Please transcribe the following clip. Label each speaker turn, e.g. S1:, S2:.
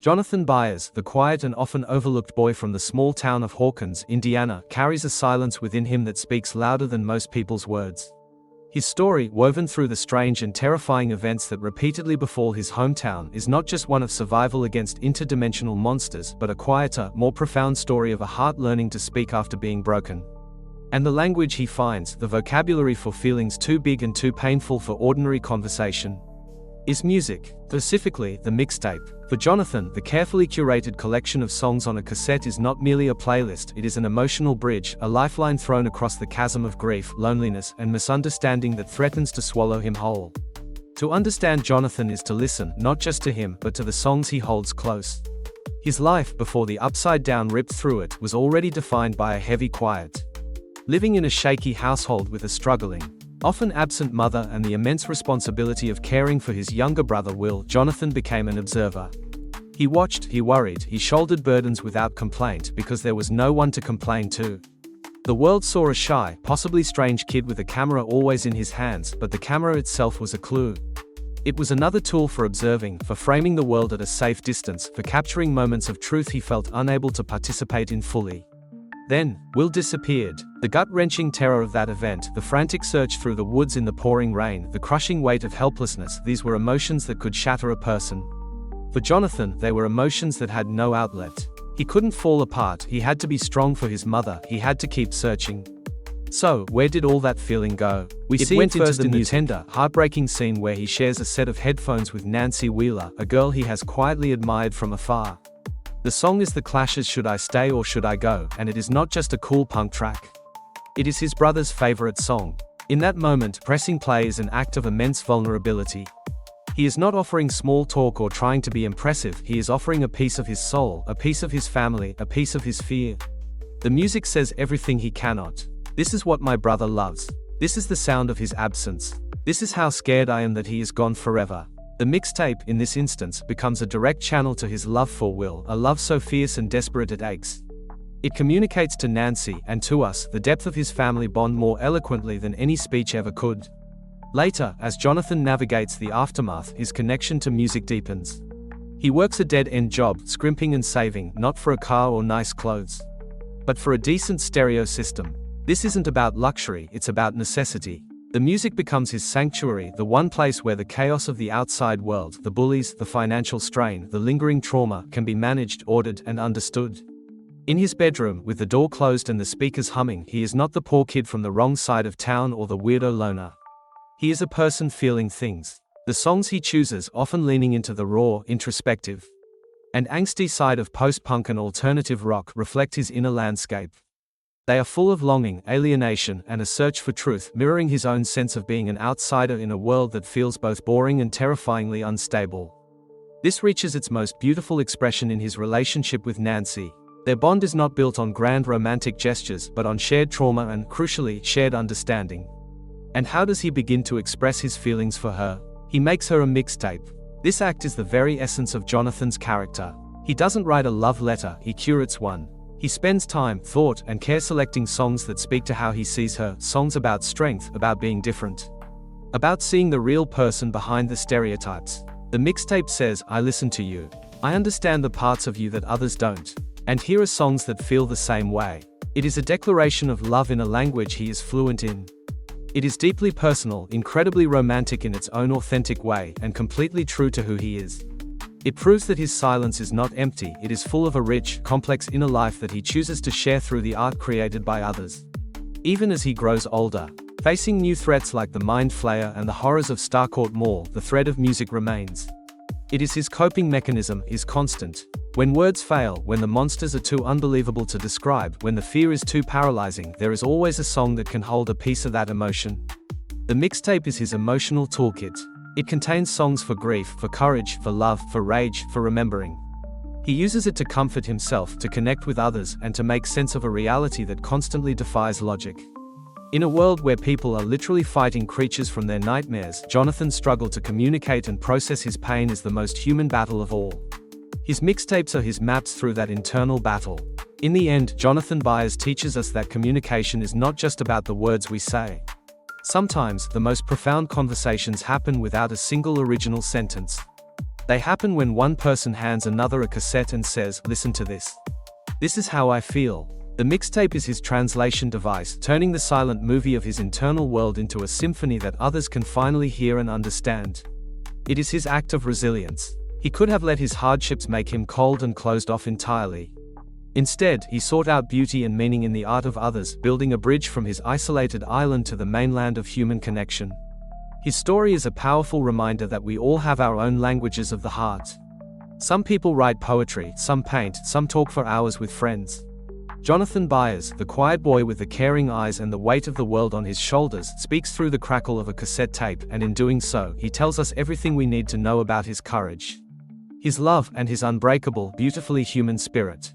S1: Jonathan Byers, the quiet and often overlooked boy from the small town of Hawkins, Indiana, carries a silence within him that speaks louder than most people's words. His story, woven through the strange and terrifying events that repeatedly befall his hometown, is not just one of survival against interdimensional monsters, but a quieter, more profound story of a heart learning to speak after being broken. And the language he finds, the vocabulary for feelings too big and too painful for ordinary conversation, is music, specifically the mixtape. For Jonathan, the carefully curated collection of songs on a cassette is not merely a playlist, it is an emotional bridge, a lifeline thrown across the chasm of grief, loneliness, and misunderstanding that threatens to swallow him whole. To understand Jonathan is to listen, not just to him, but to the songs he holds close. His life, before the upside down ripped through it, was already defined by a heavy quiet. Living in a shaky household with a struggling, often absent mother and the immense responsibility of caring for his younger brother Will, Jonathan became an observer. He watched, he worried, he shouldered burdens without complaint because there was no one to complain to. The world saw a shy, possibly strange kid with a camera always in his hands, but the camera itself was a clue. It was another tool for observing, for framing the world at a safe distance, for capturing moments of truth he felt unable to participate in fully. Then, Will disappeared. The gut-wrenching terror of that event, the frantic search through the woods in the pouring rain, the crushing weight of helplessness, these were emotions that could shatter a person. For Jonathan, they were emotions that had no outlet. He couldn't fall apart, he had to be strong for his mother, he had to keep searching. So, where did all that feeling go? We see it first in the tender, heartbreaking scene where he shares a set of headphones with Nancy Wheeler, a girl he has quietly admired from afar. The song is The Clash's Should I Stay or Should I Go, and it is not just a cool punk track. It is his brother's favorite song. In that moment, pressing play is an act of immense vulnerability. He is not offering small talk or trying to be impressive, he is offering a piece of his soul, a piece of his family, a piece of his fear. The music says everything he cannot. This is what my brother loves. This is the sound of his absence. This is how scared I am that he is gone forever. The mixtape, in this instance, becomes a direct channel to his love for Will, a love so fierce and desperate it aches. It communicates to Nancy, and to us, the depth of his family bond more eloquently than any speech ever could. Later, as Jonathan navigates the aftermath, his connection to music deepens. He works a dead-end job, scrimping and saving, not for a car or nice clothes, but for a decent stereo system. This isn't about luxury, it's about necessity. The music becomes his sanctuary, the one place where the chaos of the outside world, the bullies, the financial strain, the lingering trauma, can be managed, ordered, and understood. In his bedroom, with the door closed and the speakers humming, he is not the poor kid from the wrong side of town or the weirdo loner. He is a person feeling things. The songs he chooses, often leaning into the raw, introspective, and angsty side of post-punk and alternative rock, reflect his inner landscape. They are full of longing, alienation, and a search for truth, mirroring his own sense of being an outsider in a world that feels both boring and terrifyingly unstable. This reaches its most beautiful expression in his relationship with Nancy. Their bond is not built on grand romantic gestures, but on shared trauma and, crucially, shared understanding. And how does he begin to express his feelings for her? He makes her a mixtape. This act is the very essence of Jonathan's character. He doesn't write a love letter, he curates one. He spends time, thought, and care selecting songs that speak to how he sees her, songs about strength, about being different, about seeing the real person behind the stereotypes. The mixtape says, I listen to you. I understand the parts of you that others don't. And here are songs that feel the same way. It is a declaration of love in a language he is fluent in. It is deeply personal, incredibly romantic in its own authentic way, and completely true to who he is. It proves that his silence is not empty, it is full of a rich, complex inner life that he chooses to share through the art created by others. Even as he grows older, facing new threats like the Mind Flayer and the horrors of Starcourt Mall, the thread of music remains. It is his coping mechanism, his constant. When words fail, when the monsters are too unbelievable to describe, when the fear is too paralyzing, there is always a song that can hold a piece of that emotion. The mixtape is his emotional toolkit. It contains songs for grief, for courage, for love, for rage, for remembering. He uses it to comfort himself, to connect with others, and to make sense of a reality that constantly defies logic. In a world where people are literally fighting creatures from their nightmares, Jonathan's struggle to communicate and process his pain is the most human battle of all. His mixtapes are his maps through that internal battle. In the end, Jonathan Byers teaches us that communication is not just about the words we say. Sometimes, the most profound conversations happen without a single original sentence. They happen when one person hands another a cassette and says, "Listen to this. This is how I feel." The mixtape is his translation device, turning the silent movie of his internal world into a symphony that others can finally hear and understand. It is his act of resilience. He could have let his hardships make him cold and closed off entirely. Instead, he sought out beauty and meaning in the art of others, building a bridge from his isolated island to the mainland of human connection. His story is a powerful reminder that we all have our own languages of the heart. Some people write poetry, some paint, some talk for hours with friends. Jonathan Byers, the quiet boy with the caring eyes and the weight of the world on his shoulders, speaks through the crackle of a cassette tape, and in doing so, he tells us everything we need to know about his courage, his love, and his unbreakable, beautifully human spirit.